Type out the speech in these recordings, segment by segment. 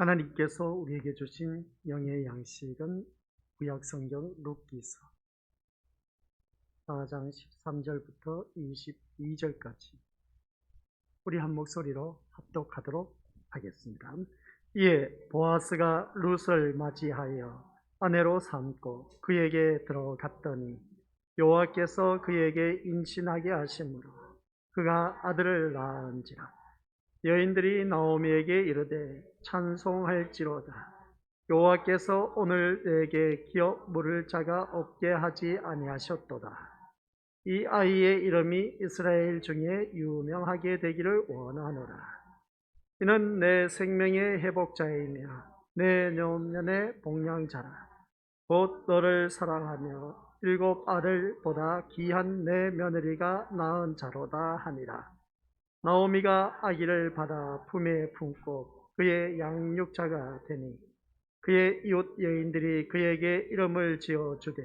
하나님께서 우리에게 주신 영의 양식은 구약성경 룻기서 4장 13절부터 22절까지 우리 한 목소리로 합독하도록 하겠습니다. 이에 보아스가 룻을 맞이하여 아내로 삼고 그에게 들어갔더니 여호와께서 그에게 임신하게 하심으로 그가 아들을 낳은지라. 여인들이 나오미에게 이르되 찬송할지로다. 여호와께서 오늘 내게 기업 물을 자가 없게 하지 아니하셨도다. 이 아이의 이름이 이스라엘 중에 유명하게 되기를 원하노라. 이는 내 생명의 회복자이며 내 뇽년의 복량자라. 곧 너를 사랑하며 7 아들보다 귀한 내 며느리가 낳은 자로다 하니라. 나오미가 아기를 받아 품에 품고 그의 양육자가 되니 그의 이웃 여인들이 그에게 이름을 지어주되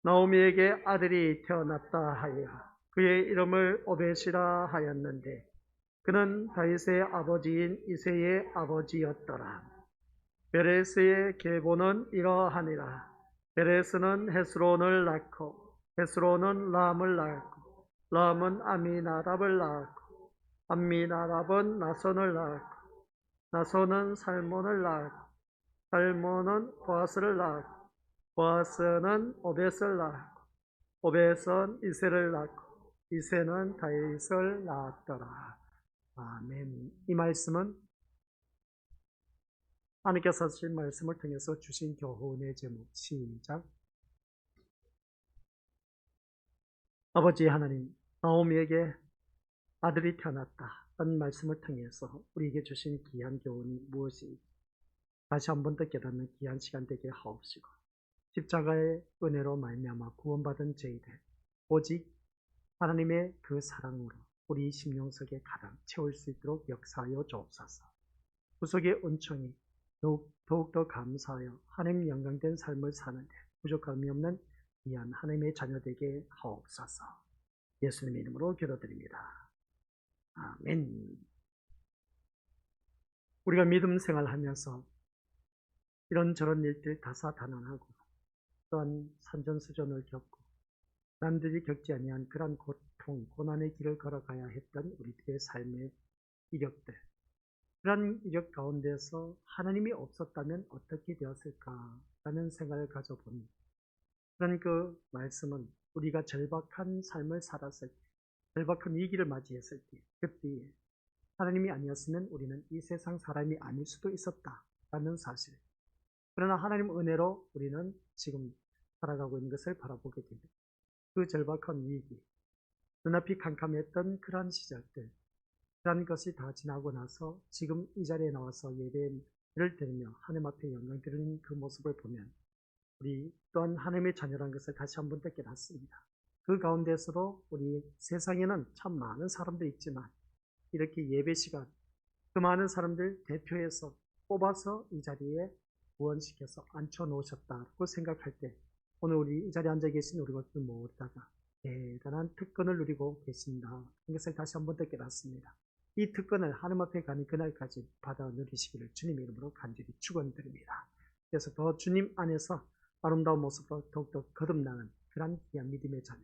나오미에게 아들이 태어났다 하여 그의 이름을 오벳이라 하였는데 그는 다윗의 아버지인 이새의 아버지였더라. 베레스의 계보는 이러하니라. 베레스는 헤스론을 낳고 헤스론은 람을 낳고 람은 아미나답을 낳고 암미나답은 나손을 낳았고 나손은 살몬을 낳았고 살몬은 보아스를 낳았고 보아스는 오벳을 낳았고 오벳은 이새를 낳고 이새는 다윗을 낳았더라. 아멘. 이 말씀은 하나님께서 하신 말씀을 통해서 주신 교훈의 제목. 시작. 아버지 하나님, 나오미에게 아들이 태어났다. 라는 말씀을 통해서 우리에게 주신 귀한 교훈이 무엇인지 다시 한 번 더 깨닫는 귀한 시간 되게 하옵시고 십자가의 은혜로 말미암아 구원받은 저희들 오직 하나님의 그 사랑으로 우리 심령 속에 가득 채울 수 있도록 역사하여 주옵소서. 구속의 은총이 더욱더 감사하여 하나님 영광된 삶을 사는데 부족함이 없는 귀한 하나님의 자녀 되게 하옵소서. 예수님의 이름으로 기도드립니다. 아멘. 우리가 믿음 생활하면서 이런저런 일들 다사다난하고 또한 산전수전을 겪고 남들이 겪지 아니한 그런 고통, 고난의 길을 걸어가야 했던 우리들의 삶의 이력들, 그런 이력 가운데서 하나님이 없었다면 어떻게 되었을까라는 생각을 가져보니 그런 그 말씀은 우리가 절박한 삶을 살았을 때, 절박한 위기를 맞이했을 때, 그때에 하나님이 아니었으면 우리는 이 세상 사람이 아닐 수도 있었다라는 사실. 그러나 하나님 은혜로 우리는 지금 살아가고 있는 것을 바라보게 됩니다. 그 절박한 위기, 눈앞이 캄캄했던 그러한 시절들, 그러한 것이 다 지나고 나서 지금 이 자리에 나와서 예배를 드리며 하나님 앞에 영광 드리는 그 모습을 보면 우리 또한 하나님의 자녀라는 것을 다시 한 번 더 깨닫습니다. 그 가운데서도 우리 세상에는 참 많은 사람들이 있지만 이렇게 예배 시간 그 많은 사람들 대표해서 뽑아서 이 자리에 구원시켜서 앉혀놓으셨다고 생각할 때 오늘 우리 이 자리에 앉아 계신 우리 것들 모두다가 대단한 특권을 누리고 계신다. 이것을 다시 한 번 더 깨닫습니다. 이 특권을 하나님 앞에 가는 그날까지 받아 누리시기를 주님 이름으로 간절히 축원드립니다. 그래서 더 주님 안에서 아름다운 모습으로 더욱더 거듭나는 그런 귀한 믿음의 자녀,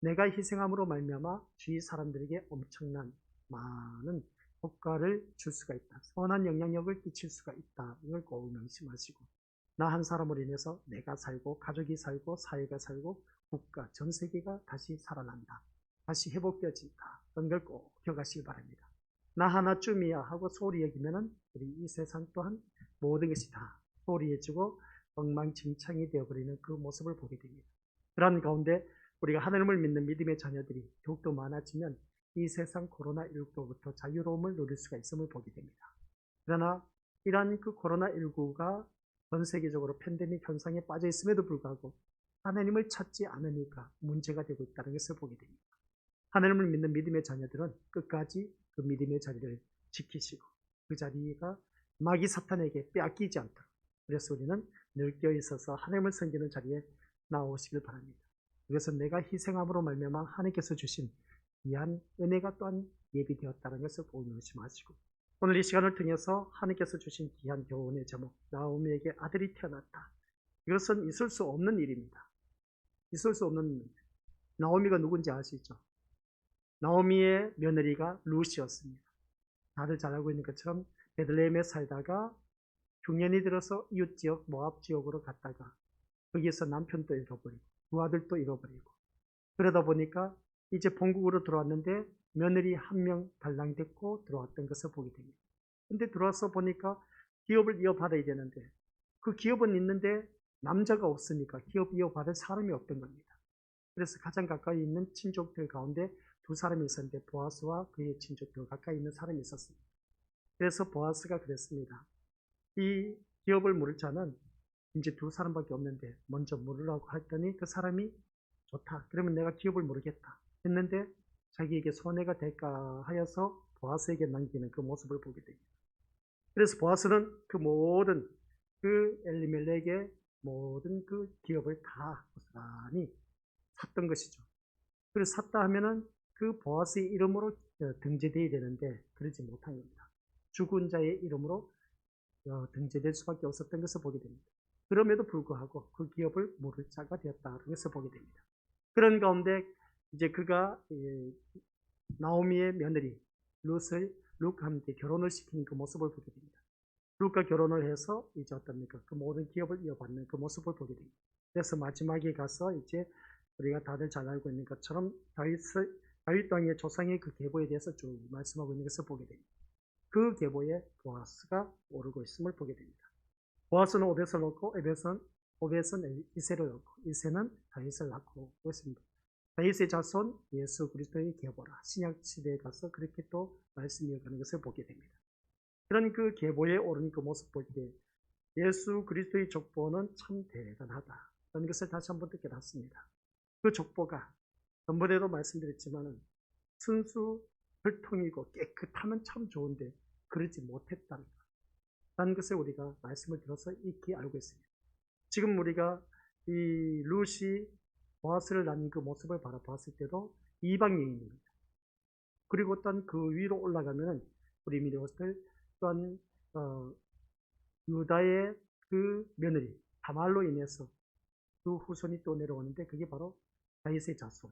내가 희생함으로 말미암아 주위 사람들에게 엄청난 많은 효과를 줄 수가 있다. 선한 영향력을 끼칠 수가 있다. 이걸 꼭 명심하시고 나 한 사람으로 인해서 내가 살고 가족이 살고 사회가 살고 국가 전 세계가 다시 살아난다. 다시 회복되어진다. 이런 걸 꼭 기억하시기 바랍니다. 나 하나쯤이야 하고 소홀히 여기면은 우리 이 세상 또한 모든 것이 다 소홀히해지고 엉망진창이 되어버리는 그 모습을 보게 됩니다. 그런 가운데 우리가 하나님을 믿는 믿음의 자녀들이 더욱더 많아지면 이 세상 코로나19부터 자유로움을 누릴 수가 있음을 보게 됩니다. 그러나 이러한 그 코로나19가 전 세계적으로 팬데믹 현상에 빠져 있음에도 불구하고 하나님을 찾지 않으니까 문제가 되고 있다는 것을 보게 됩니다. 하나님을 믿는 믿음의 자녀들은 끝까지 그 믿음의 자리를 지키시고 그 자리가 마귀 사탄에게 빼앗기지 않도록, 그래서 우리는 늘 껴있어서 하나님을 섬기는 자리에 나오시길 바랍니다. 그래서 내가 희생함으로 말미암아 하나님께서 주신 귀한 은혜가 또한 예비되었다는 것을 꼭 명심하시고 오늘 이 시간을 통해서 하나님께서 주신 귀한 교훈의 제목, 나오미에게 아들이 태어났다. 이것은 있을 수 없는 일입니다. 있을 수 없는 일. 나오미가 누군지 아시죠? 나오미의 며느리가 룻이었습니다. 다들 잘 알고 있는 것처럼 베들레헴에 살다가 흉년이 들어서 이웃지역 모압 지역으로 갔다가 거기에서 남편도 잃어버리고 두 아들도 잃어버리고 그러다 보니까 이제 본국으로 들어왔는데 며느리 한 명 달랑 데리고 들어왔던 것을 보게 됩니다. 근데 들어와서 보니까 기업을 이어받아야 되는데 그 기업은 있는데 남자가 없으니까 기업 이어받을 사람이 없던 겁니다. 그래서 가장 가까이 있는 친족들 가운데 두 사람이 있었는데 보아스와 그의 친족들 가까이 있는 사람이 있었습니다. 그래서 보아스가 그랬습니다. 이 기업을 물을 자는 이제 두 사람밖에 없는데 먼저 물으라고 했더니 그 사람이 좋다. 그러면 내가 기업을 물으겠다. 했는데 자기에게 손해가 될까 하여서 보아스에게 남기는 그 모습을 보게 됩니다. 그래서 보아스는 그 모든 그 엘리멜렉의 모든 그 기업을 다 고스란히 샀던 것이죠. 그래서 샀다 하면은 그 보아스의 이름으로 등재되어야 되는데 그러지 못한 겁니다. 죽은 자의 이름으로 등재될 수밖에 없었던 것을 보게 됩니다. 그럼에도 불구하고 그 기업을 물을 자가 되었다는 것을 보게 됩니다. 그런 가운데 이제 그가 나오미의 며느리 룻을 룻과 함께 결혼을 시키는 그 모습을 보게 됩니다. 룻과 결혼을 해서 이제 어떻습니까? 그 모든 기업을 이어받는 그 모습을 보게 됩니다. 그래서 마지막에 가서 이제 우리가 다들 잘 알고 있는 것처럼 다윗 왕의 조상의 그 계보에 대해서 쭉 말씀하고 있는 것을 보게 됩니다. 그 계보에 보아스가 오르고 있음을 보게 됩니다. 보아스는 오벳을 낳고 오벳은 이새를 낳고 이새는 다윗을 낳고 있습니다. 다윗의 자손 예수 그리스도의 계보라. 신약 시대에 가서 그렇게 또 말씀이 이어가는 것을 보게 됩니다. 그런 그 계보에 오른 그 모습 볼 때 예수 그리스도의 족보는 참 대단하다. 라는 것을 다시 한번 깨닫습니다. 그 족보가 전번에도 말씀드렸지만은 순수 혈통이고 깨끗하면 참 좋은데 그러지 못했다는 것을 우리가 말씀을 들어서 익히 알고 있습니다. 지금 우리가 이 룻이 보아스를 낳는 그 모습을 바라보았을 때도 이방 여인입니다. 그리고 또한 그 위로 올라가면 우리 미리것을 또한 유다의 그 며느리 다말로 인해서 그 후손이 또 내려오는데 그게 바로 다윗의 자손.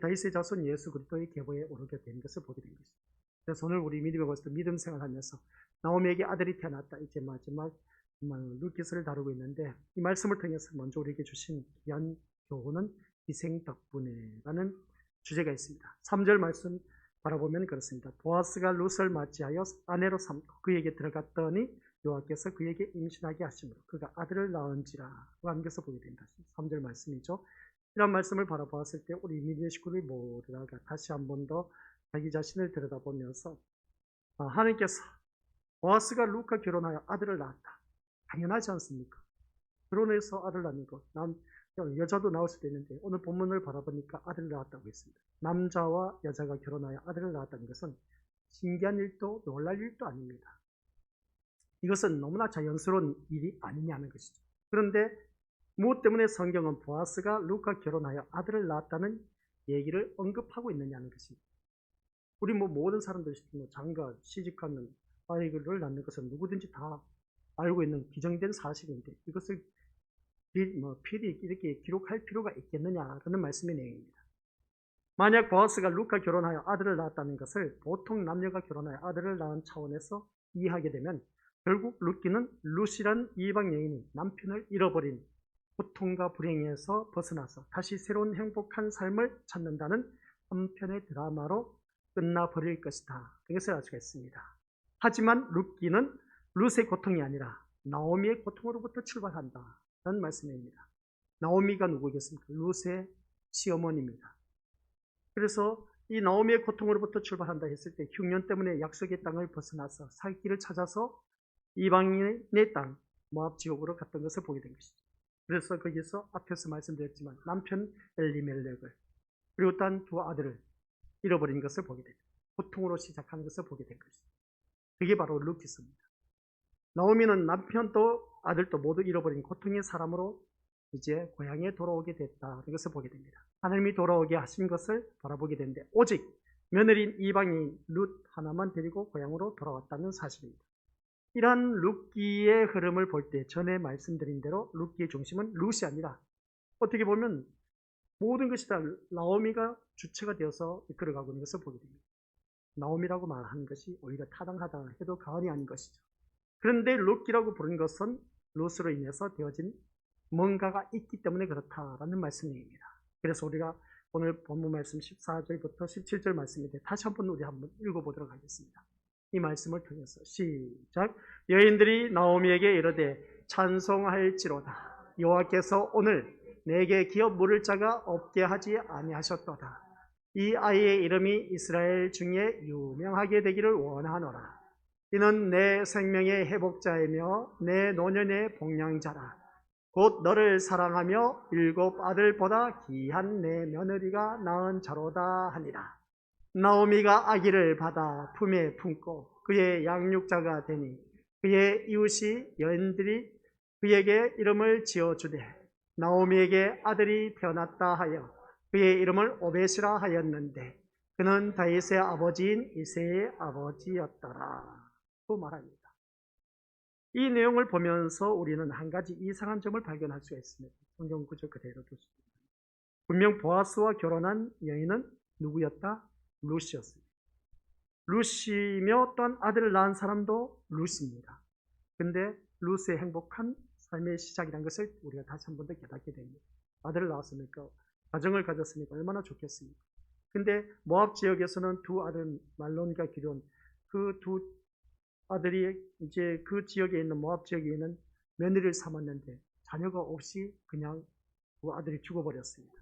다윗의 자손 예수 그리스도의 계보에 오르게 된 것을 보게 된 것입니다. 그래서 오늘 우리 미리것을 믿음 생활하면서 나오미에게 아들이 태어났다. 이제 마지막 룻기서를 다루고 있는데 이 말씀을 통해서 먼저 우리에게 주신 귀한 교훈은 희생 덕분에라는 주제가 있습니다. 3절 말씀 바라보면 그렇습니다. 보아스가 룻을 맞이하여 아내로 삼고 그에게 들어갔더니 여호와께서 그에게 임신하게 하심으로 그가 아들을 낳은지라 하는 것을 보게 됩니다. 3절 말씀이죠. 이런 말씀을 바라보았을 때 우리 믿음의 식구들 모두가 다시 한 번 더 자기 자신을 들여다보면서 하나님께서 보아스가 룻과 결혼하여 아들을 낳았다. 당연하지 않습니까? 결혼해서 아들 낳는 것. 여자도 낳을 수도 있는데 오늘 본문을 바라보니까 아들을 낳았다고 했습니다. 남자와 여자가 결혼하여 아들을 낳았다는 것은 신기한 일도 놀랄 일도 아닙니다. 이것은 너무나 자연스러운 일이 아니냐는 것이죠. 그런데 무엇 때문에 성경은 보아스가 룻과 결혼하여 아들을 낳았다는 얘기를 언급하고 있느냐는 것입니다. 우리 모든 사람들이 장가 시집가면 아이를 낳는 것은 누구든지 다 알고 있는 기정된 사실인데 이것을 필히 이렇게 기록할 필요가 있겠느냐라는 말씀의 내용입니다. 만약 보아스가 룻과 결혼하여 아들을 낳았다는 것을 보통 남녀가 결혼하여 아들을 낳은 차원에서 이해하게 되면 결국 룻이란 이방 여인이 남편을 잃어버린 고통과 불행에서 벗어나서 다시 새로운 행복한 삶을 찾는다는 한편의 드라마로 끝나버릴 것이다. 이것을 알 수가 있습니다. 하지만 룻의 고통이 아니라 나오미의 고통으로부터 출발한다. 라는 말씀입니다. 나오미가 누구겠습니까? 룻의 시어머니입니다. 그래서 이 나오미의 고통으로부터 출발한다 했을 때 흉년 때문에 약속의 땅을 벗어나서 살 길을 찾아서 이방인의 땅 모압 지역으로 갔던 것을 보게 된 것이죠. 그래서 거기서 앞에서 말씀드렸지만 남편 엘리멜렉을 그리고 단 두 아들을 잃어버린 것을 보게 됩니다. 고통으로 시작한 것을 보게 된 것이죠. 그게 바로 룻기서입니다. 나오미는 남편도 아들도 모두 잃어버린 고통의 사람으로 이제 고향에 돌아오게 됐다. 이것을 보게 됩니다. 하나님이 돌아오게 하신 것을 바라보게 되는데 오직 며느리인 이방인 룻 하나만 데리고 고향으로 돌아왔다는 사실입니다. 이러한 룻기의 흐름을 볼 때 전에 말씀드린 대로 룻기의 중심은 룻이 아니라 어떻게 보면 모든 것이 다 나오미가 주체가 되어서 이끌어가고 있는 것을 보게 됩니다. 나오미라고 말하는 것이 오히려 타당하다 해도 과언이 아닌 것이죠. 그런데 룻기라고 부른 것은 룻으로 인해서 되어진 뭔가가 있기 때문에 그렇다라는 말씀입니다. 그래서 우리가 오늘 본문 말씀 14절부터 17절 말씀인데 다시 한번 우리 한번 읽어보도록 하겠습니다. 이 말씀을 통해서 시작. 여인들이 나오미에게 이르되 찬송할지로다. 여호와께서 오늘 내게 기업 물을 자가 없게 하지 아니하셨도다. 이 아이의 이름이 이스라엘 중에 유명하게 되기를 원하노라. 이는 내 생명의 회복자이며 내 노년의 복량자라. 곧 너를 사랑하며 7 아들보다 귀한 내 며느리가 낳은 자로다 하니라. 나오미가 아기를 받아 품에 품고 그의 양육자가 되니 그의 이웃이 여인들이 그에게 이름을 지어주되 나오미에게 아들이 태어났다 하여 그의 이름을 오벳이라 하였는데 그는 다윗의 아버지인 이새의 아버지였더라. 또 말합니다. 이 내용을 보면서 우리는 한 가지 이상한 점을 발견할 수가 있습니다. 성경 구절 그대로 두십니다. 분명 보아스와 결혼한 여인은 누구였다? 룻이었습니다. 룻이며 또한 아들을 낳은 사람도 룻입니다. 근데 룻의 행복한 삶의 시작이라는 것을 우리가 다시 한 번 더 깨닫게 됩니다. 아들을 낳았으니까, 가정을 가졌으니까 얼마나 좋겠습니까? 근데 모압 지역에서는 두 아들 말론과 기럨, 그 두 아들이 이제 그 지역에 있는 모압 지역에 있는 며느리를 삼았는데 자녀가 없이 그냥 그 아들이 죽어버렸습니다.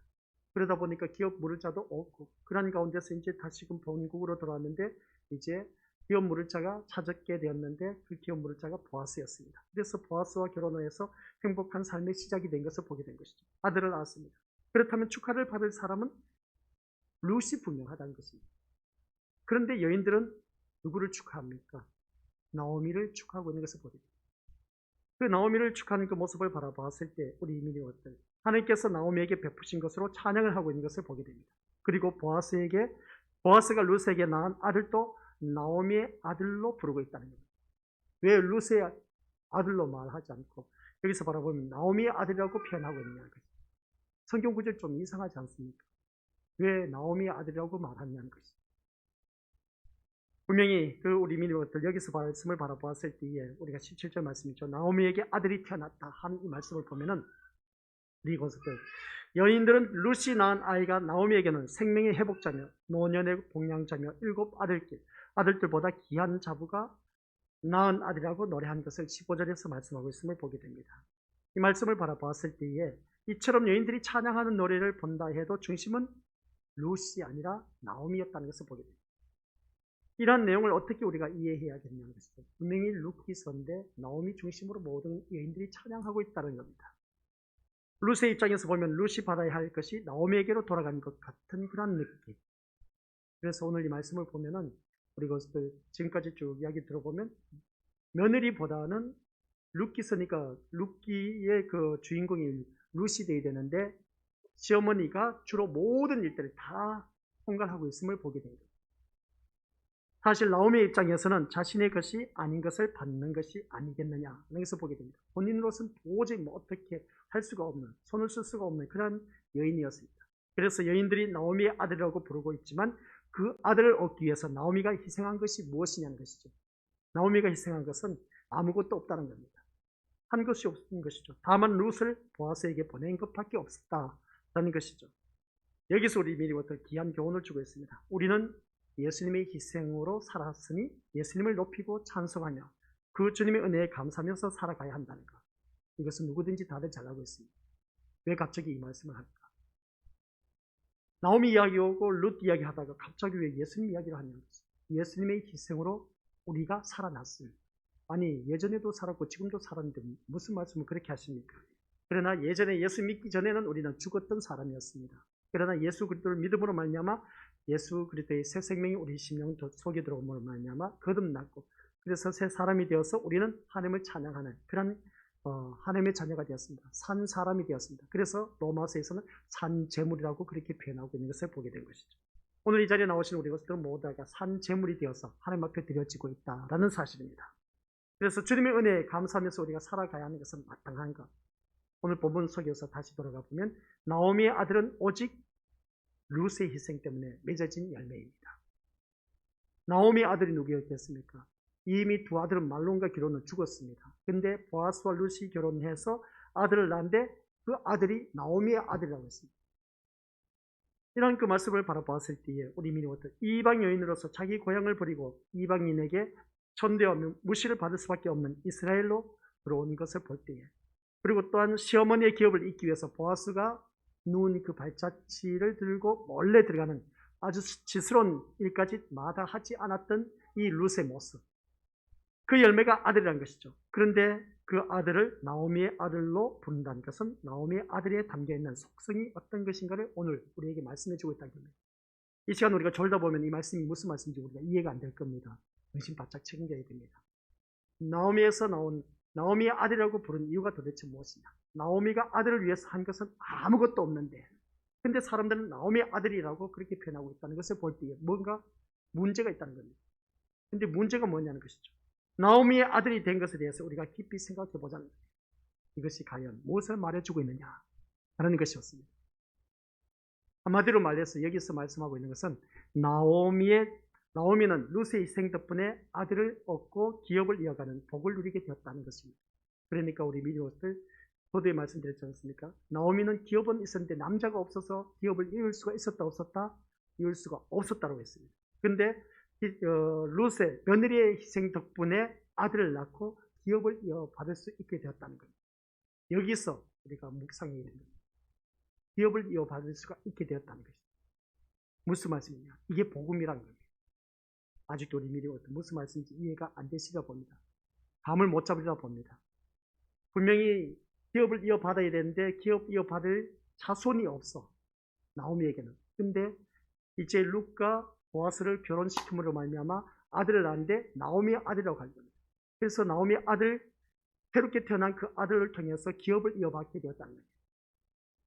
그러다 보니까 기업 물을 자도 없고 그런 가운데서 이제 다시금 본국으로 돌아왔는데 이제 기업 물을 자가 찾게 되었는데 그 기업 물을 자가 보아스였습니다. 그래서 보아스와 결혼을 해서 행복한 삶의 시작이 된 것을 보게 된 것이죠. 아들을 낳았습니다. 그렇다면 축하를 받을 사람은 룻이 분명하다는 것입니다. 그런데 여인들은 누구를 축하합니까? 나오미를 축하하고 있는 것을 보게 됩니다. 그 나오미를 축하하는 그 모습을 바라봤을 때 우리 이민이었들 하나님께서 나오미에게 베푸신 것으로 찬양을 하고 있는 것을 보게 됩니다. 그리고 보아스가 룻에게 낳은 아들도 나오미의 아들로 부르고 있다는 겁니다. 왜 룻의 아들로 말하지 않고 여기서 바라보면 나오미의 아들이라고 표현하고 있느냐는 것이죠. 성경 구절 좀 이상하지 않습니까? 왜 나오미의 아들이라고 말하냐는 것이죠. 분명히 그 우리 민족들 여기서 말씀을 바라보았을 때에 우리가 17절 말씀이죠. 나오미에게 아들이 태어났다 한 이 말씀을 보면은 이것들 여인들은 룻이 낳은 아이가 나오미에게는 생명의 회복자며 노년의 복량자며 7 아들들보다 귀한 자부가 낳은 아들이라고 노래한 것을 15절에서 말씀하고 있음을 보게 됩니다. 이 말씀을 바라보았을 때에 이처럼 여인들이 찬양하는 노래를 본다 해도 중심은 룻이 아니라 나오미였다는 것을 보게 됩니다. 이러한 내용을 어떻게 우리가 이해해야겠냐는 것이죠. 분명히 룻기서인데 나오미 중심으로 모든 여인들이 찬양하고 있다는 겁니다. 룻의 입장에서 보면 룻이 받아야 할 것이 나오미에게로 돌아가는 것 같은 그런 느낌. 그래서 오늘 이 말씀을 보면은 우리 것들 지금까지 쭉 이야기 들어보면 며느리보다는 룻기서니까 룻기의 그 주인공이 룻이 되어야 되는데 시어머니가 주로 모든 일들을 다 통과하고 있음을 보게 됩니다. 사실 나오미의 입장에서는 자신의 것이 아닌 것을 받는 것이 아니겠느냐 여기서 보게 됩니다. 본인으로서는 도저히 어떻게 할 수가 없는, 손을 쓸 수가 없는 그런 여인이었습니다. 그래서 여인들이 나오미의 아들이라고 부르고 있지만 그 아들을 얻기 위해서 나오미가 희생한 것이 무엇이냐는 것이죠. 나오미가 희생한 것은 아무것도 없다는 겁니다. 한 것이 없는 것이죠. 다만 룻을 보아스에게 보낸 것밖에 없었다는 것이죠. 여기서 우리 미리부터 귀한 교훈을 주고 있습니다. 우리는 예수님의 희생으로 살았으니 예수님을 높이고 찬송하며 그 주님의 은혜에 감사하면서 살아가야 한다는 것. 이것은 누구든지 다들 잘 알고 있습니다. 왜 갑자기 이 말씀을 할까? 나오미 이야기하고 룻 이야기하다가 갑자기 왜 예수님 이야기를 하냐는 거죠. 예수님의 희생으로 우리가 살아났어요. 아니 예전에도 살았고 지금도 살았는데 무슨 말씀을 그렇게 하십니까? 그러나 예전에 예수 믿기 전에는 우리는 죽었던 사람이었습니다. 그러나 예수 그리스도를 믿음으로 말미암아 예수 그리스도의 새 생명이 우리 심령 속에 들어옴으로 말미암아 거듭났고 그래서 새 사람이 되어서 우리는 하나님을 찬양하는 그런 하나님의 자녀가 되었습니다. 산 사람이 되었습니다. 그래서 로마서에서는 산 제물이라고 그렇게 표현하고 있는 것을 보게 된 것이죠. 오늘 이 자리에 나오신 우리 것들은 모두 다 산 제물이 되어서 하나님 앞에 드려지고 있다라는 사실입니다. 그래서 주님의 은혜에 감사하면서 우리가 살아가야 하는 것은 마땅한 것. 오늘 본문 속에서 다시 돌아가 보면 나오미의 아들은 오직 룻의 희생 때문에 맺어진 열매입니다. 나오미의 아들이 누구였겠습니까? 이미 두 아들은 말론과 기론은 죽었습니다. 근데 보아스와 룻이 결혼해서 아들을 낳는데 그 아들이 나오미의 아들이라고 했습니다. 이런 그 말씀을 바라보았을 때에 우리 민족들 이방 여인으로서 자기 고향을 버리고 이방인에게 천대와 무시를 받을 수밖에 없는 이스라엘로 들어온 것을 볼 때에, 그리고 또한 시어머니의 기업을 잇기 위해서 보아스가 누운 그 발자취를 들고 몰래 들어가는 아주 수치스러운 일까지 마다하지 않았던 이 룻의 모습, 그 열매가 아들이라는 것이죠. 그런데 그 아들을 나오미의 아들로 부른다는 것은 나오미의 아들에 담겨있는 속성이 어떤 것인가를 오늘 우리에게 말씀해주고 있다는 겁니다. 이 시간 우리가 졸다 보면 이 말씀이 무슨 말씀인지 우리가 이해가 안 될 겁니다. 정신 바짝 챙겨야 됩니다. 나오미에서 나온 나오미의 아들이라고 부른 이유가 도대체 무엇이냐? 나오미가 아들을 위해서 한 것은 아무것도 없는데, 근데 사람들은 나오미의 아들이라고 그렇게 표현하고 있다는 것을 볼 때에 뭔가 문제가 있다는 겁니다. 근데 문제가 뭐냐는 것이죠. 나오미의 아들이 된 것에 대해서 우리가 깊이 생각해 보자는 거예요. 이것이 과연 무엇을 말해주고 있느냐 라는 것이었습니다. 한마디로 말해서 여기서 말씀하고 있는 것은 나오미는 룻의 희생 덕분에 아들을 얻고 기업을 이어가는 복을 누리게 되었다는 것입니다. 그러니까 우리 미디어들 저도 말씀드렸지 않습니까? 나오미는 기업은 있었는데 남자가 없어서 기업을 이을 수가 있었다 없었다? 이을 수가 없었다고 했습니다. 그런데 룻의 며느리의 희생 덕분에 아들을 낳고 기업을 이어받을 수 있게 되었다는 겁니다. 여기서 우리가 묵상해야 됩니다. 기업을 이어받을 수가 있게 되었다는 것입니다. 무슨 말씀이냐? 이게 복음이라는 겁니다. 아직도 우리 미리 무슨 말씀인지 이해가 안 되시다 봅니다. 감을 못 잡으리라 봅니다. 분명히 기업을 이어받아야 되는데 기업 이어받을 자손이 없어, 나오미에게는. 근데 이제 룻과 보아스를 결혼시킴으로 말미암아 아들을 낳았는데 나오미의 아들이라고 할 겁니다. 그래서 나오미의 아들, 새롭게 태어난 그 아들을 통해서 기업을 이어받게 되었다는 거예요.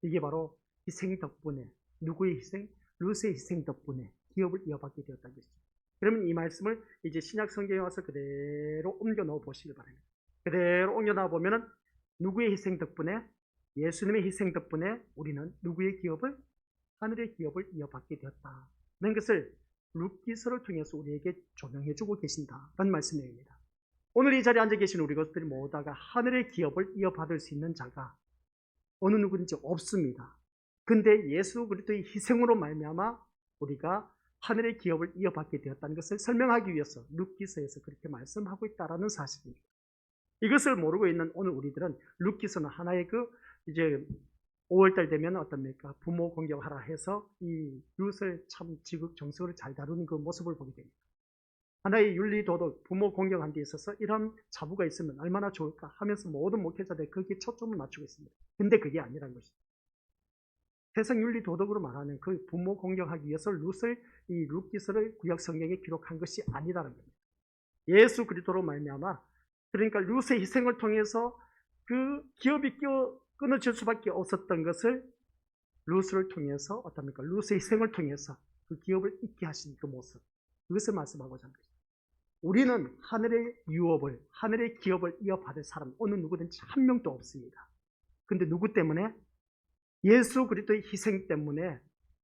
이게 바로 희생 덕분에, 누구의 희생? 룻의 희생 덕분에 기업을 이어받게 되었다는 것이죠. 그러면 이 말씀을 이제 신약 성경에 와서 그대로 옮겨 넣어 보시길 바랍니다. 그대로 옮겨 넣어 보면은 누구의 희생 덕분에? 예수님의 희생 덕분에 우리는 누구의 기업을? 하늘의 기업을 이어받게 되었다는 것을 룻기서를 통해서 우리에게 조명해 주고 계신다라는 말씀입니다. 오늘 이 자리에 앉아 계신 우리 것들이 모두 다가 하늘의 기업을 이어받을 수 있는 자가 어느 누구든지 없습니다. 근데 예수 그리스도의 희생으로 말미암아 우리가 하늘의 기업을 이어받게 되었다는 것을 설명하기 위해서 룻기서에서 그렇게 말씀하고 있다라는 사실입니다. 이것을 모르고 있는 오늘 우리들은 룻기서는 하나의 이제 5월달 되면 어떻습니까? 부모 공경하라 해서 이 룻을 참 지극정성으로 잘 다루는 그 모습을 보게 됩니다. 하나의 윤리도덕, 부모 공경한 데 있어서 이런 자부가 있으면 얼마나 좋을까 하면서 모든 목회자들이 거기에 초점을 맞추고 있습니다. 근데 그게 아니라는 것이죠. 세상 윤리도덕으로 말하는 그 부모 공경하기 위해서 이 룻기서를 구약 성경에 기록한 것이 아니라는 겁니다. 예수 그리스도로 말미암아, 그러니까 룻의 희생을 통해서 그 기업이 끊어질 수밖에 없었던 것을 룻을 통해서 어떻습니까? 룻의 희생을 통해서 그 기업을 잇게 하신 그 모습, 그것을 말씀하고자 합니다. 우리는 하늘의 유업을, 하늘의 기업을 이어받을 사람 어느 누구든지 한 명도 없습니다. 근데 누구 때문에? 예수 그리스도의 희생 때문에,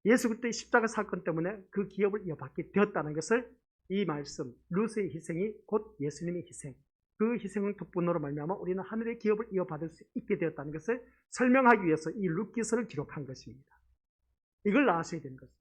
예수 그리스도의 십자가 사건 때문에 그 기업을 이어받게 되었다는 것을 이 말씀, 룻의 희생이 곧 예수님의 희생, 그 희생을 덕분으로 말미암아 우리는 하늘의 기업을 이어받을 수 있게 되었다는 것을 설명하기 위해서 이 룻기서를 기록한 것입니다. 이걸 아셔야 되는 것입니다.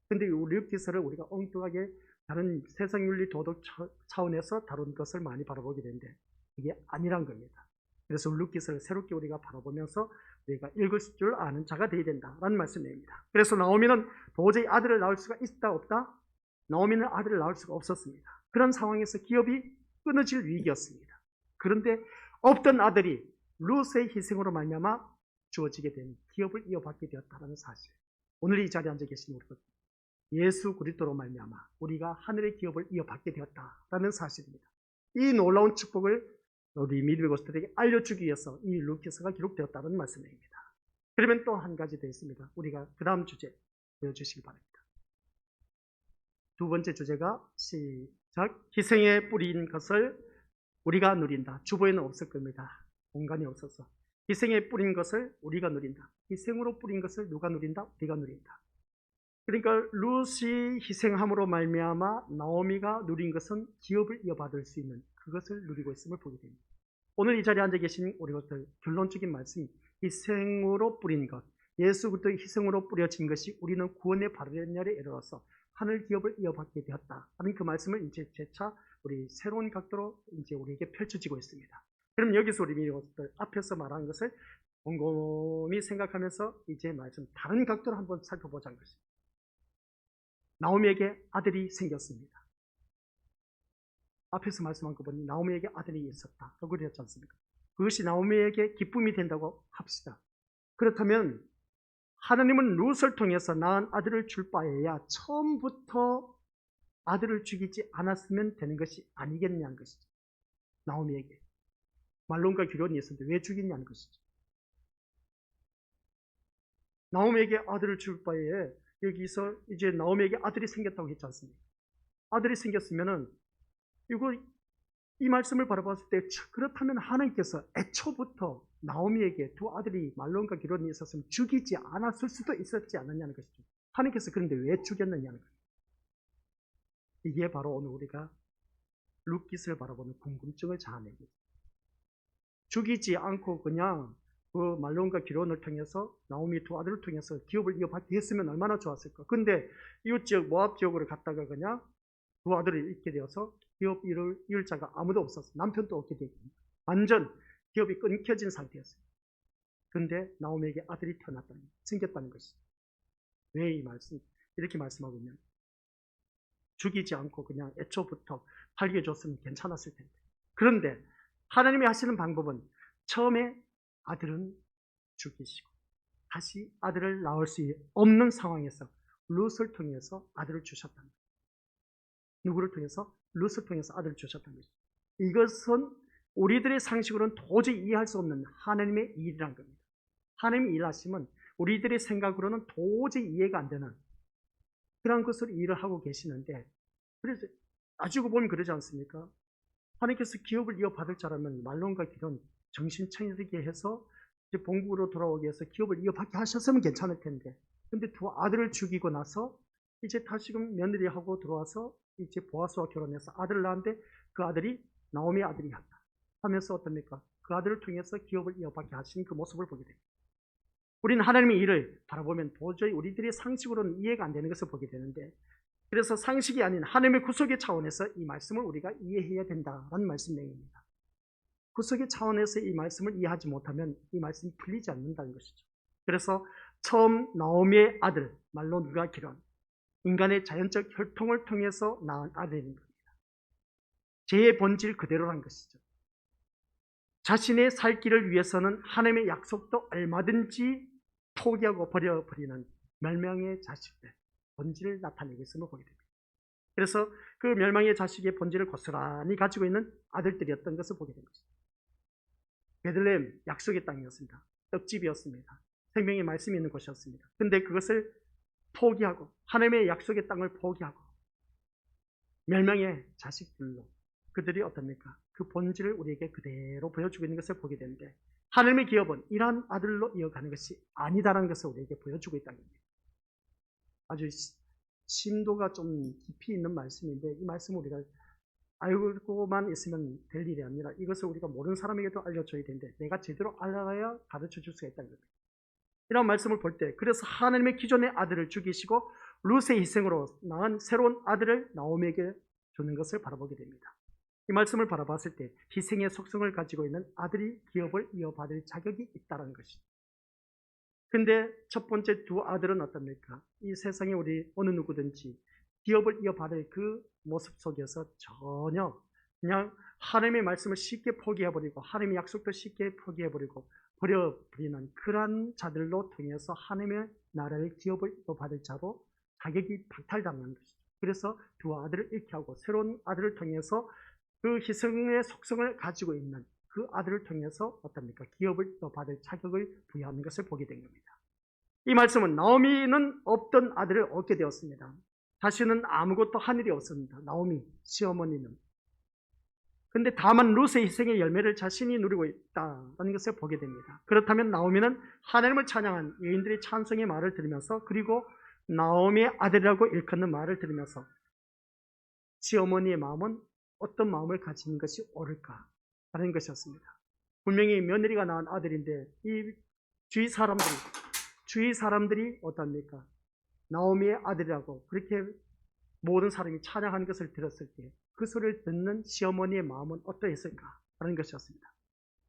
근데 이 룻기서를 우리가 엉뚱하게 다른 세상 윤리 도덕 차원에서 다룬 것을 많이 바라보게 되는데 이게 아니란 겁니다. 그래서 룻기서를 새롭게 우리가 바라보면서 우리가 읽을 줄 아는 자가 되어야 된다라는 말씀입니다. 그래서 나오미는 도저히 아들을 낳을 수가 있다 없다? 나오미는 아들을 낳을 수가 없었습니다. 그런 상황에서 기업이 끊어질 위기였습니다. 그런데 없던 아들이 룻의 희생으로 말미암아 주어지게 된 기업을 이어받게 되었다는 사실. 오늘 이 자리에 앉아 계신 우리 예수 그리스도로 말미암아 우리가 하늘의 기업을 이어받게 되었다라는 사실입니다. 이 놀라운 축복을 우리 믿음의 것들에게 알려주기 위해서 이 룻기서가 기록되었다는 말씀입니다. 그러면 또 한 가지 더 있습니다. 우리가 그 다음 주제 보여주시기 바랍니다. 두 번째 주제가 시작. 희생에 뿌린 것을 우리가 누린다. 주보에는 없을 겁니다. 공간이 없어서. 희생에 뿌린 것을 우리가 누린다. 희생으로 뿌린 것을 누가 누린다? 우리가 누린다. 그러니까 룻이 희생함으로 말미암아 나오미가 누린 것은 기업을 이어받을 수 있는 그것을 누리고 있음을 보게 됩니다. 오늘 이 자리에 앉아 계신 우리 것들 결론적인 말씀, 희생으로 뿌린 것, 예수 그리스도의 희생으로 뿌려진 것이 우리는 구원의 바른 날에 이르러서 하늘 기업을 이어받게 되었다 하는 그 말씀을 이제 재차 우리 새로운 각도로 이제 우리에게 펼쳐지고 있습니다. 그럼 여기서 우리 이것들 앞에서 말한 것을 곰곰이 생각하면서 이제 말씀 다른 각도로 한번 살펴보자는 것입니다. 나오미에게 아들이 생겼습니다. 앞에서 말씀한 거 보니 나오미에게 아들이 있었다. 그랬지 않습니까? 그것이 나오미에게 기쁨이 된다고 합시다. 그렇다면 하나님은 룻을 통해서 낳은 아들을 줄 바에야 처음부터 아들을 죽이지 않았으면 되는 것이 아니겠냐는 것이죠. 나오미에게. 말론과 기론이 있었는데 왜 죽이냐는 것이죠. 나오미에게 아들을 줄 바에 여기서 이제 나오미에게 아들이 생겼다고 했지 않습니까? 아들이 생겼으면은 이 말씀을 바라봤을 때 그렇다면 하나님께서 애초부터 나오미에게 두 아들이 말론과 기론이 있었으면 죽이지 않았을 수도 있었지 않느냐는 것이죠. 하나님께서 그런데 왜 죽였느냐는 것이죠. 이게 바로 오늘 우리가 룻깃을 바라보는 궁금증을 자아내고 죽이지 않고 그냥 그 말론과 기론을 통해서 나오미 두 아들을 통해서 기업을 이어받게 했으면 얼마나 좋았을까. 근데 이웃 지역 모압 지역으로 갔다가 그냥 두 아들을 잃게 되어서 기업 이을 자가 아무도 없었어. 남편도 없게 되고 완전 기업이 끊겨진 상태였어요. 그런데 나오미에게 아들이 생겼다는 것이죠. 왜 이 말씀 이렇게 말씀하고 있냐면 죽이지 않고 그냥 애초부터 팔겨줬으면 괜찮았을 텐데. 그런데 하나님이 하시는 방법은 처음에 아들은 죽이시고 다시 아들을 낳을 수 없는 상황에서 룻을 통해서 아들을 주셨다는 거예요. 누구를 통해서? 룻을 통해서 아들을 주셨다는 것이죠. 이것은 우리들의 상식으로는 도저히 이해할 수 없는 하나님의 일이란 겁니다. 하나님의 일하심은 우리들의 생각으로는 도저히 이해가 안 되는 그런 것을 일을 하고 계시는데, 그래서 나중에 보면 그러지 않습니까? 하나님께서 기업을 이어받을 자라면 말론과 기론 정신 차리게 해서 이제 본국으로 돌아오기 위해서 기업을 이어받게 하셨으면 괜찮을 텐데, 근데 두 아들을 죽이고 나서 이제 다시금 며느리하고 들어와서 이제 보아스와 결혼해서 아들을 낳았는데 그 아들이 나오미의 아들이었다 하면서 어떻습니까? 그 아들을 통해서 기업을 이어받게 하신 그 모습을 보게 됩니다. 우리는 하나님의 일을 바라보면 도저히 우리들의 상식으로는 이해가 안 되는 것을 보게 되는데, 그래서 상식이 아닌 하나님의 구속의 차원에서 이 말씀을 우리가 이해해야 된다는 말씀 내용입니다. 구속의 차원에서 이 말씀을 이해하지 못하면 이 말씀이 풀리지 않는다는 것이죠. 그래서 처음 나오미의 아들 말론과 기론, 인간의 자연적 혈통을 통해서 낳은 아들인 겁니다. 죄의 본질 그대로란 것이죠. 자신의 살 길을 위해서는 하나님의 약속도 얼마든지 포기하고 버려버리는 멸망의 자식들 본질을 나타내고 있음을 보게 됩니다. 그래서 그 멸망의 자식의 본질을 고스란히 가지고 있는 아들들이었던 것을 보게 됩니다. 베들레헴 약속의 땅이었습니다. 떡집이었습니다. 생명의 말씀이 있는 곳이었습니다. 그런데 그것을 포기하고 하나님의 약속의 땅을 포기하고 멸망의 자식들로 그들이 어떻습니까? 그 본질을 우리에게 그대로 보여주고 있는 것을 보게 되는데, 하나님의 기업은 이러한 아들로 이어가는 것이 아니다라는 것을 우리에게 보여주고 있다는 겁니다. 아주 심도가 좀 깊이 있는 말씀인데, 이 말씀을 우리가 알고만 있으면 될 일이 아니라 이것을 우리가 모르는 사람에게도 알려줘야 되는데, 내가 제대로 알아야 가르쳐 줄 수가 있다는 겁니다. 이런 말씀을 볼 때, 그래서 하나님의 기존의 아들을 죽이시고 룻의 희생으로 낳은 새로운 아들을 나오미에게 주는 것을 바라보게 됩니다. 이 말씀을 바라봤을 때 희생의 속성을 가지고 있는 아들이 기업을 이어받을 자격이 있다는 것이죠. 근데 첫 번째 두 아들은 어떻습니까? 이 세상에 우리 어느 누구든지 기업을 이어받을 그 모습 속에서 전혀 그냥 하나님의 말씀을 쉽게 포기해버리고 하나님의 약속도 쉽게 포기해버리고 버려버리는 그러한 자들로 통해서 하나님의 나라의 기업을 이어받을 자로 자격이 박탈당하는 것이죠. 그래서 두 아들을 잃게 하고 새로운 아들을 통해서 그 희생의 속성을 가지고 있는 그 아들을 통해서 어떻습니까? 기업을 받을 자격을 부여하는 것을 보게 된 겁니다. 이 말씀은 나오미는 없던 아들을 얻게 되었습니다. 다시는 아무것도 한 일이 없습니다. 나오미 시어머니는. 근데 다만 룻의 희생의 열매를 자신이 누리고 있다는 것을 보게 됩니다. 그렇다면 나오미는 하나님을 찬양한 여인들의 찬송의 말을 들으면서, 그리고 나오미의 아들이라고 일컫는 말을 들으면서 시어머니의 마음은 어떤 마음을 가지는 것이 옳을까라는 것이었습니다. 분명히 며느리가 낳은 아들인데 이 주위 사람들이 어떻습니까? 나오미의 아들이라고 그렇게 모든 사람이 찬양하는 것을 들었을 때 그 소리를 듣는 시어머니의 마음은 어떠했을까라는 것이었습니다.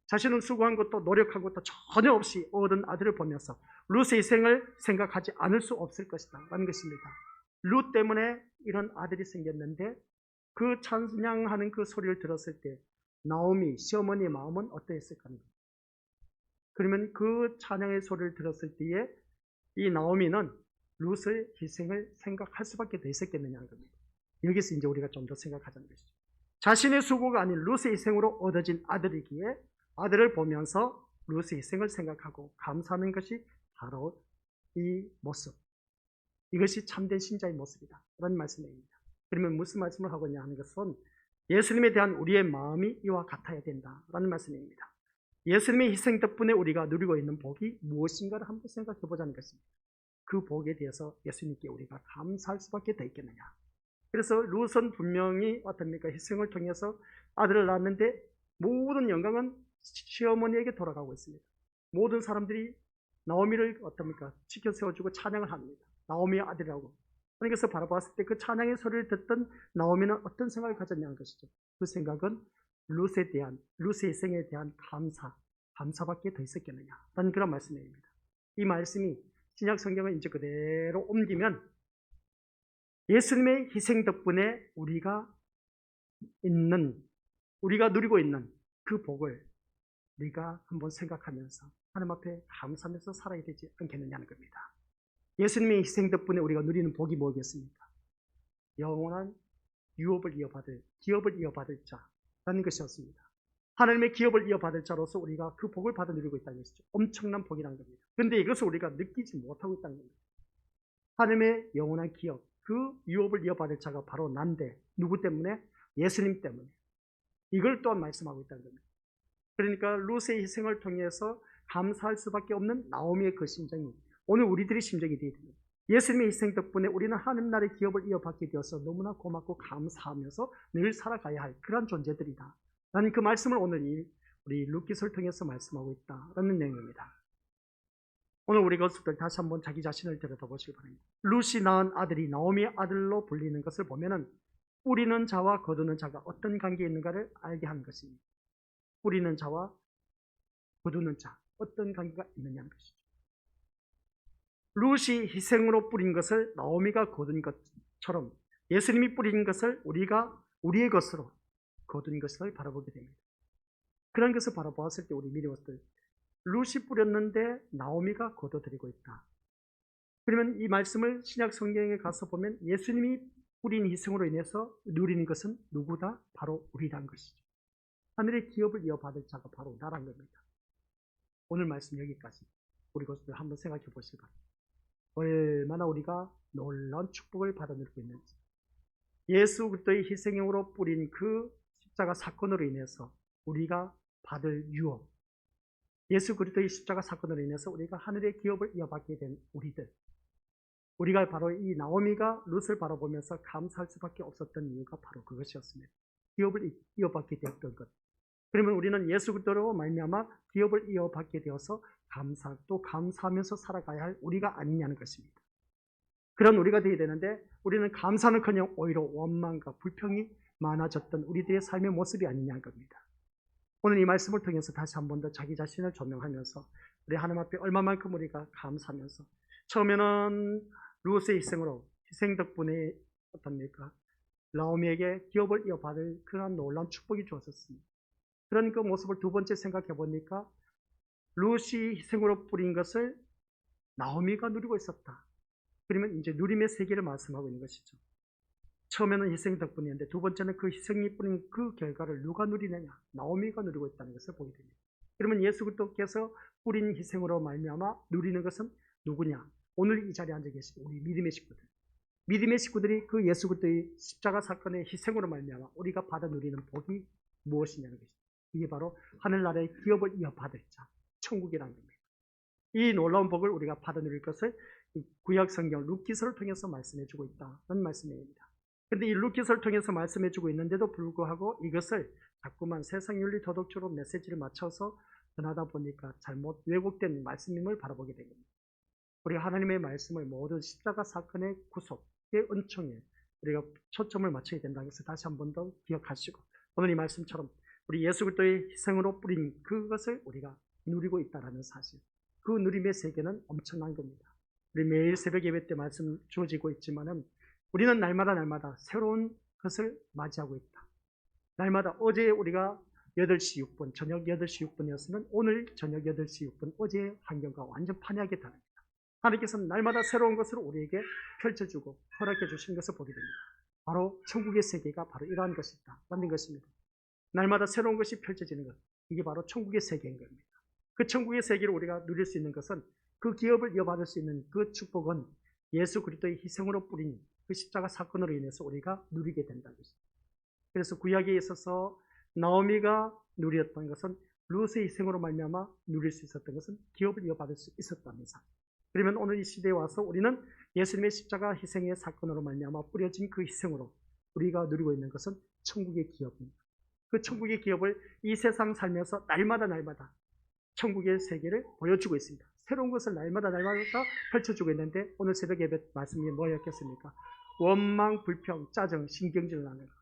자신은 수고한 것도 노력한 것도 전혀 없이 얻은 아들을 보면서 룻의 희생을 생각하지 않을 수 없을 것이다 라는 것입니다. 룻 때문에 이런 아들이 생겼는데 그 찬양하는 그 소리를 들었을 때 나오미 시어머니의 마음은 어떠했을까? 그러면 그 찬양의 소리를 들었을 때에 이 나오미는 룻의 희생을 생각할 수밖에 더 있었겠느냐는 겁니다. 여기서 이제 우리가 좀 더 생각하자는 것이죠. 자신의 수고가 아닌 룻의 희생으로 얻어진 아들이기에 아들을 보면서 룻의 희생을 생각하고 감사하는 것이 바로 이 모습. 이것이 참된 신자의 모습이다 라는 말씀입니다. 그러면 무슨 말씀을 하고 있냐 하는 것은 예수님에 대한 우리의 마음이 이와 같아야 된다라는 말씀입니다. 예수님의 희생 덕분에 우리가 누리고 있는 복이 무엇인가를 한번 생각해 보자는 것입니다. 그 복에 대해서 예수님께 우리가 감사할 수밖에 더 있겠느냐. 그래서 룻은 분명히 어떻습니까? 희생을 통해서 아들을 낳았는데 모든 영광은 시어머니에게 돌아가고 있습니다. 모든 사람들이 나오미를 어떻습니까? 지켜 세워주고 찬양을 합니다. 나오미의 아들이라고. 그래서 바라봤을 때 그 찬양의 소리를 듣던 나오미는 어떤 생각을 가졌냐는 것이죠. 그 생각은 룻의 희생에 대한 감사밖에 더 있었겠느냐라는 그런 말씀입니다. 이 말씀이 신약 성경을 이제 그대로 옮기면 예수님의 희생 덕분에 우리가 누리고 있는 그 복을 우리가 한번 생각하면서 하나님 앞에 감사하면서 살아야 되지 않겠느냐는 겁니다. 예수님의 희생 덕분에 우리가 누리는 복이 뭐겠습니까? 영원한 기업을 이어받을 자라는 것이었습니다. 하나님의 기업을 이어받을 자로서 우리가 그 복을 받아 누리고 있다는 것이죠. 엄청난 복이라는 겁니다. 그런데 이것을 우리가 느끼지 못하고 있다는 겁니다. 하나님의 영원한 기업, 그 유업을 이어받을 자가 바로 난데 누구 때문에? 예수님 때문에. 이걸 또한 말씀하고 있다는 겁니다. 그러니까 룻의 희생을 통해서 감사할 수밖에 없는 나오미의 그 심정이 오늘 우리들의 심정이 되어야 됩니다. 예수님의 희생 덕분에 우리는 하나님 나라의 기업을 이어받게 되어서 너무나 고맙고 감사하면서 늘 살아가야 할 그런 존재들이다. 라는 그 말씀을 오늘 우리 룻기서를 통해서 말씀하고 있다라는 내용입니다. 오늘 우리 것들 다시 한번 자기 자신을 들여다보시기 바랍니다. 룻이 낳은 아들이 나오미의 아들로 불리는 것을 보면은 뿌리는 자와 거두는 자가 어떤 관계에 있는가를 알게 하는 것입니다. 뿌리는 자와 거두는 자, 어떤 관계가 있느냐는 것이죠. 룻이 희생으로 뿌린 것을 나오미가 거둔 것처럼 예수님이 뿌린 것을 우리가 우리의 것으로 거둔 것을 바라보게 됩니다. 그런 것을 바라보았을 때 우리 미리 것들 룻이 뿌렸는데 나오미가 거둬들이고 있다. 그러면 이 말씀을 신약 성경에 가서 보면 예수님이 뿌린 희생으로 인해서 누리는 것은 누구다? 바로 우리란 것이죠. 하늘의 기업을 이어받을 자가 바로 나란 겁니다. 오늘 말씀 여기까지 우리 것들 한번 생각해 보시기 바랍니다. 얼마나 우리가 놀라운 축복을 받아 누리고 있는지. 예수 그리스도의 희생으로 뿌린 그 십자가 사건으로 인해서 우리가 받을 유업, 예수 그리스도의 십자가 사건으로 인해서 우리가 하늘의 기업을 이어받게 된 우리가 바로 이 나오미가 룻을 바라보면서 감사할 수밖에 없었던 이유가 바로 그것이었습니다. 기업을 이어받게 되었던 것. 그러면 우리는 예수 그리스도로 말미암아 기업을 이어받게 되어서 감사하면서 살아가야 할 우리가 아니냐는 것입니다. 그런 우리가 되어야 되는데 우리는 감사는커녕 오히려 원망과 불평이 많아졌던 우리들의 삶의 모습이 아니냐는 겁니다. 오늘 이 말씀을 통해서 다시 한 번 더 자기 자신을 조명하면서 우리 하나님 앞에 얼마만큼 우리가 감사하면서 처음에는 룻의 희생 덕분에 어떻습니까? 나오미에게 기업을 이어받을 그런 놀라운 축복이 주어졌습니다. 그런 그 모습을 두 번째 생각해 보니까 룻이 희생으로 뿌린 것을 나오미가 누리고 있었다. 그러면 이제 누림의 세계를 말씀하고 있는 것이죠. 처음에는 희생 덕분이었는데 두 번째는 그 희생이 뿌린 그 결과를 누가 누리느냐? 나오미가 누리고 있다는 것을 보게 됩니다. 그러면 예수 그리스도께서 뿌린 희생으로 말미암아 누리는 것은 누구냐? 오늘 이 자리에 앉아 계신 우리 믿음의 식구들, 믿음의 식구들이 그 예수 그리스도의 십자가 사건의 희생으로 말미암아 우리가 받아 누리는 복이 무엇이냐는 것입니다. 이게 바로 하늘나라의 기업을 이어받을 자, 천국이라는 겁니다. 이 놀라운 복을 우리가 받아 누릴 것을 구약 성경 루키서를 통해서 말씀해 주고 있다는 말씀입니다. 그런데 이 루키서를 통해서 말씀해 주고 있는데도 불구하고 이것을 자꾸만 세상 윤리 도덕적으로 메시지를 맞춰서 전하다 보니까 잘못 왜곡된 말씀임을 바라보게 된 겁니다. 우리가 하나님의 말씀을 모든 십자가 사건의 구속의 은총에 우리가 초점을 맞춰야 된다는 것을 다시 한 번 더 기억하시고, 오늘 이 말씀처럼 우리 예수 그리스도의 희생으로 뿌린 그것을 우리가 누리고 있다는 사실, 그 누림의 세계는 엄청난 겁니다. 우리 매일 새벽 예배 때 말씀 주어지고 있지만은 우리는 날마다 새로운 것을 맞이하고 있다. 날마다 어제 우리가 8시 6분, 저녁 8시 6분이었으면 오늘 저녁 8시 6분, 어제의 환경과 완전 판이하게 다릅니다. 하나님께서는 날마다 새로운 것을 우리에게 펼쳐주고 허락해 주신 것을 보게 됩니다. 바로 천국의 세계가 바로 이러한 것이다 라는 것입니다. 날마다 새로운 것이 펼쳐지는 것, 이게 바로 천국의 세계인 겁니다. 그 천국의 세계를 우리가 누릴 수 있는 것은, 그 기업을 이어받을 수 있는 그 축복은 예수 그리스도의 희생으로 뿌린 그 십자가 사건으로 인해서 우리가 누리게 된다는 것입니다. 그래서 구약에 있어서 나오미가 누렸던 것은, 룻의 희생으로 말미암아 누릴 수 있었던 것은 기업을 이어받을 수 있었다는 사실. 그러면 오늘 이 시대에 와서 우리는 예수님의 십자가 희생의 사건으로 말미암아 뿌려진 그 희생으로 우리가 누리고 있는 것은 천국의 기업입니다. 그 천국의 기업을 이 세상 살면서 날마다 천국의 세계를 보여주고 있습니다. 새로운 것을 날마다 펼쳐주고 있는데, 오늘 새벽 예배 말씀이 뭐였겠습니까? 원망, 불평, 짜증, 신경질 나는 것,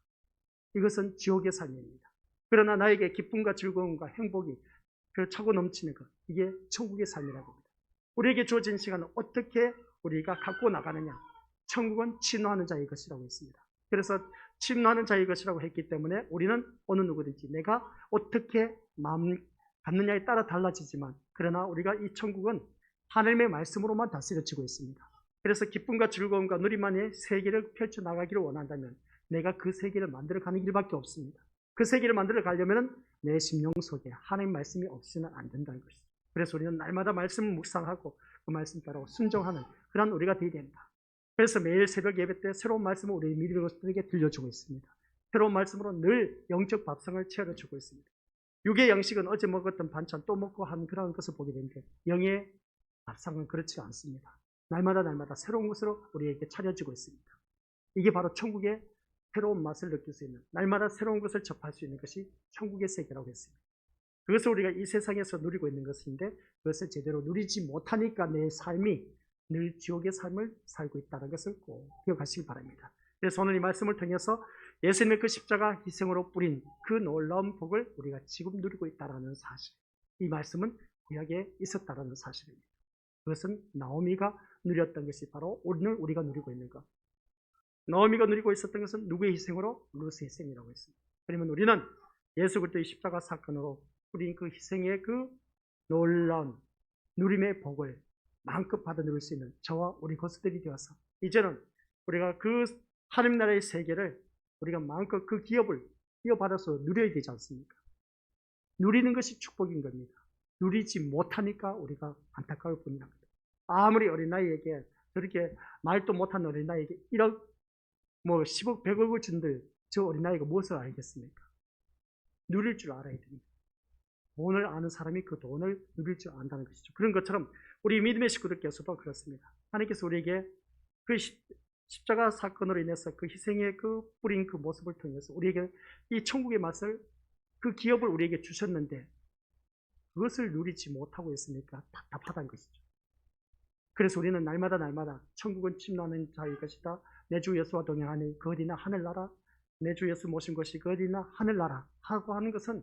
이것은 지옥의 삶입니다. 그러나 나에게 기쁨과 즐거움과 행복이 차고 넘치는 것, 이게 천국의 삶이라고 합니다. 우리에게 주어진 시간은 어떻게 우리가 갖고 나가느냐. 천국은 침노하는 자의 것이라고 했습니다. 그래서 침노하는 자의 것이라고 했기 때문에 우리는 어느 누구든지 내가 어떻게 마음 갖느냐에 따라 달라지지만, 그러나 우리가 이 천국은 하나님의 말씀으로만 다스려지고 있습니다. 그래서 기쁨과 즐거움과 누리만의 세계를 펼쳐나가기를 원한다면 내가 그 세계를 만들어가는 길밖에 없습니다. 그 세계를 만들어 가려면 내 심령 속에 하나님 말씀이 없이는 안 된다는 것이죠. 그래서 우리는 날마다 말씀을 묵상하고 그 말씀 따라 순종하는 그런 우리가 되어야 된다. 그래서 매일 새벽 예배 때 새로운 말씀을 우리 믿음의 것들에게 들려주고 있습니다. 새로운 말씀으로 늘 영적 밥상을 채워주고 있습니다. 육의 양식은 어제 먹었던 반찬 또 먹고 한 그런 것을 보게 되는데, 영의 밥상은 그렇지 않습니다. 날마다 새로운 것으로 우리에게 차려지고 있습니다. 이게 바로 천국의 새로운 맛을 느낄 수 있는, 날마다 새로운 것을 접할 수 있는 것이 천국의 세계라고 했습니다. 그것을 우리가 이 세상에서 누리고 있는 것인데, 그것을 제대로 누리지 못하니까 내 삶이 늘 지옥의 삶을 살고 있다는 것을 꼭 기억하시기 바랍니다. 그래서 오늘 이 말씀을 통해서 예수님의 그 십자가 희생으로 뿌린 그 놀라운 복을 우리가 지금 누리고 있다는 사실, 이 말씀은 구약에 있었다는 사실입니다. 그것은 나오미가 누렸던 것이 바로 오늘 우리가 누리고 있는 것. 나오미가 누리고 있었던 것은 누구의 희생으로? 룻의 희생이라고 했습니다. 그러면 우리는 예수 그리스도의 십자가 사건으로 뿌린 그 희생의 그 놀라운 누림의 복을 마음껏 받아 누릴 수 있는 저와 우리 거스들이 되어서, 이제는 우리가 그 하나님 나라의 세계를 우리가 마음껏 그 기업을 이어받아서 누려야 되지 않습니까? 누리는 것이 축복인 겁니다. 누리지 못하니까 우리가 안타까울 뿐이랍니다. 아무리 어린아이에게, 저렇게 말도 못한 어린아이에게 1억, 10억, 100억을 준들 저 어린아이가 무엇을 알겠습니까? 누릴 줄 알아야 됩니다. 돈을 아는 사람이 그 돈을 누릴 줄 안다는 것이죠. 그런 것처럼 우리 믿음의 식구들께서도 그렇습니다. 하나님께서 우리에게 그 십자가 사건으로 인해서 그 희생의 그 뿌린 그 모습을 통해서 우리에게 이 천국의 맛을, 그 기업을 우리에게 주셨는데 그것을 누리지 못하고 있으니까 답답하다는 것이죠. 그래서 우리는 날마다 천국은 침노하는 자의 것이다. 내 주 예수와 동행하니 그 어디나 하늘나라, 내 주 예수 모신 것이 그 어디나 하늘나라 하고 하는 것은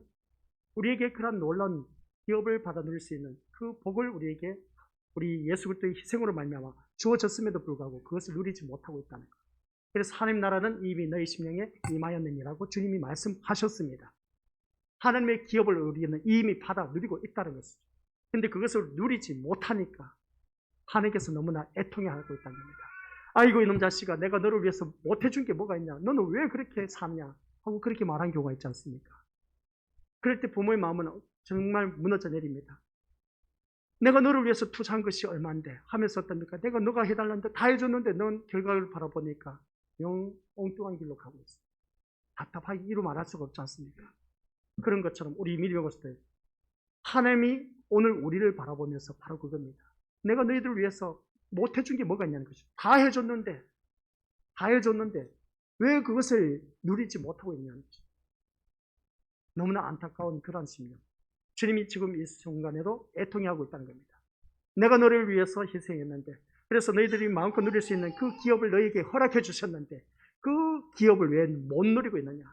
우리에게 그런 놀라운 기업을 받아 누릴 수 있는 그 복을 우리에게 우리 예수 그리스도의 희생으로 말미암아 주어졌음에도 불구하고 그것을 누리지 못하고 있다는 것. 그래서 하나님 나라는 이미 너희 심령에 임하였느니라고 주님이 말씀하셨습니다. 하나님의 기업을 우리는 이미 받아 누리고 있다는 것이죠. 그런데 그것을 누리지 못하니까 하나님께서 너무나 애통해하고 있다는 겁니다. 아이고 이놈 자식아, 내가 너를 위해서 못해준 게 뭐가 있냐, 너는 왜 그렇게 사냐 하고 그렇게 말한 경우가 있지 않습니까? 그럴 때 부모의 마음은 정말 무너져 내립니다. 내가 너를 위해서 투자한 것이 얼마인데 하면서 어떻습니까? 내가 너가 해달라는데 다 해줬는데 넌 결과를 바라보니까 영 엉뚱한 길로 가고 있어. 답답하게 이루 말할 수가 없지 않습니까? 그런 것처럼 우리 미리 배웠을 때 하나님이 오늘 우리를 바라보면서 바로 그겁니다. 내가 너희들을 위해서 못 해준 게 뭐가 있냐는 것이죠. 다 해줬는데 왜 그것을 누리지 못하고 있냐는 것이죠. 너무나 안타까운 그런 심령. 주님이 지금 이 순간에도 애통해하고 있다는 겁니다. 내가 너를 위해서 희생했는데, 그래서 너희들이 마음껏 누릴 수 있는 그 기업을 너희에게 허락해 주셨는데 그 기업을 왜 못 누리고 있느냐?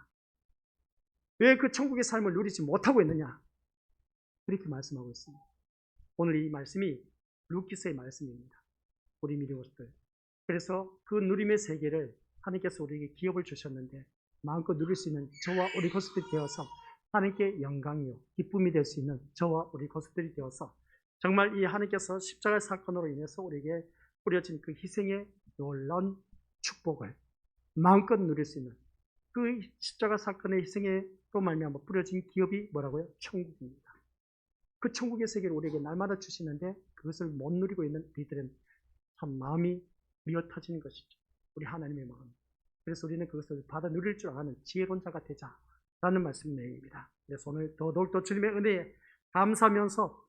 왜 그 천국의 삶을 누리지 못하고 있느냐? 그렇게 말씀하고 있습니다. 오늘 이 말씀이 루키스의 말씀입니다. 우리 미리오스들. 그래서 그 누림의 세계를 하나님께서 우리에게 기업을 주셨는데 마음껏 누릴 수 있는 저와 우리 고수들이 되어서 하나님께 영광이요 기쁨이 될 수 있는 저와 우리 고수들이 되어서 정말 이 하나님께서 십자가 사건으로 인해서 우리에게 뿌려진 그 희생의 놀라운 축복을 마음껏 누릴 수 있는 그 십자가 사건의 희생으로 말미암아 뿌려진 기업이 뭐라고요? 천국입니다. 그 천국의 세계를 우리에게 날마다 주시는데 그것을 못 누리고 있는 우리들은 참 마음이 미어터지는 것이죠. 우리 하나님의 마음. 그래서 우리는 그것을 받아 누릴 줄 아는 지혜로운 자가 되자라는 말씀 내용입니다. 그래서 오늘 더더욱더 주님의 은혜에 감사하면서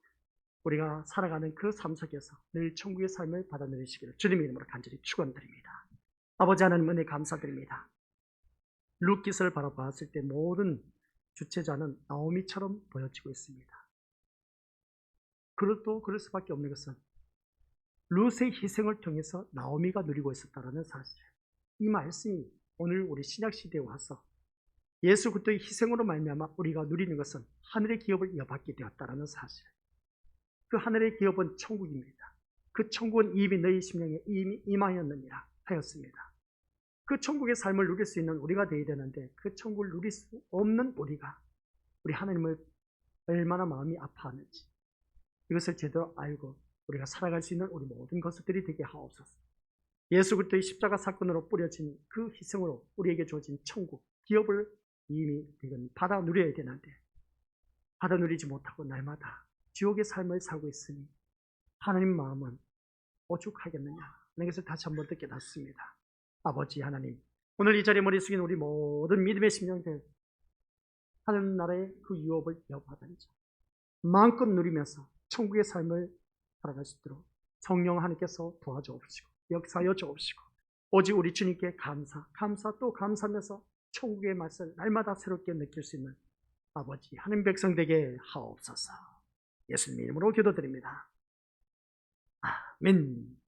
우리가 살아가는 그 삶 속에서 늘 천국의 삶을 받아 누리시기를 주님의 이름으로 간절히 축원드립니다. 아버지 하나님 은혜 감사드립니다. 룻깃을 바라봤을 때 모든 주체자는 나오미처럼 보여지고 있습니다. 그럴 수밖에 없는 것은 룻의 희생을 통해서 나오미가 누리고 있었다는 사실. 이 말씀이 오늘 우리 신약시대에 와서 예수 그리스도의 희생으로 말미암아 우리가 누리는 것은 하늘의 기업을 이어받게 되었다는 사실. 그 하늘의 기업은 천국입니다. 그 천국은 이미 너희 심령에 이미 임하였느니라 하였습니다. 그 천국의 삶을 누릴 수 있는 우리가 되어야 되는데 그 천국을 누릴 수 없는 우리가 우리 하나님을 얼마나 마음이 아파하는지 이것을 제대로 알고 우리가 살아갈 수 있는 우리 모든 것들이 되게 하옵소서. 예수 그리스도의 십자가 사건으로 뿌려진 그 희생으로 우리에게 주어진 천국, 기업을 이미 받아 누려야 되는데 받아 누리지 못하고 날마다 지옥의 삶을 살고 있으니 하나님 마음은 오죽하겠느냐 하는 것을 다시 한번 더 깨닫습니다. 아버지 하나님, 오늘 이 자리에 머리 숙인 우리 모든 믿음의 심령들 하나님 나라의 그 유업을 이어받은 자 마음껏 누리면서 천국의 삶을 살아갈 수 있도록 성령 하나님께서 도와주옵시고 역사하여 주옵시고 오직 우리 주님께 감사 또 감사하면서 천국의 맛을 날마다 새롭게 느낄 수 있는 아버지 하나님 백성 되게 하옵소서. 예수님 이름으로 기도드립니다. 아멘.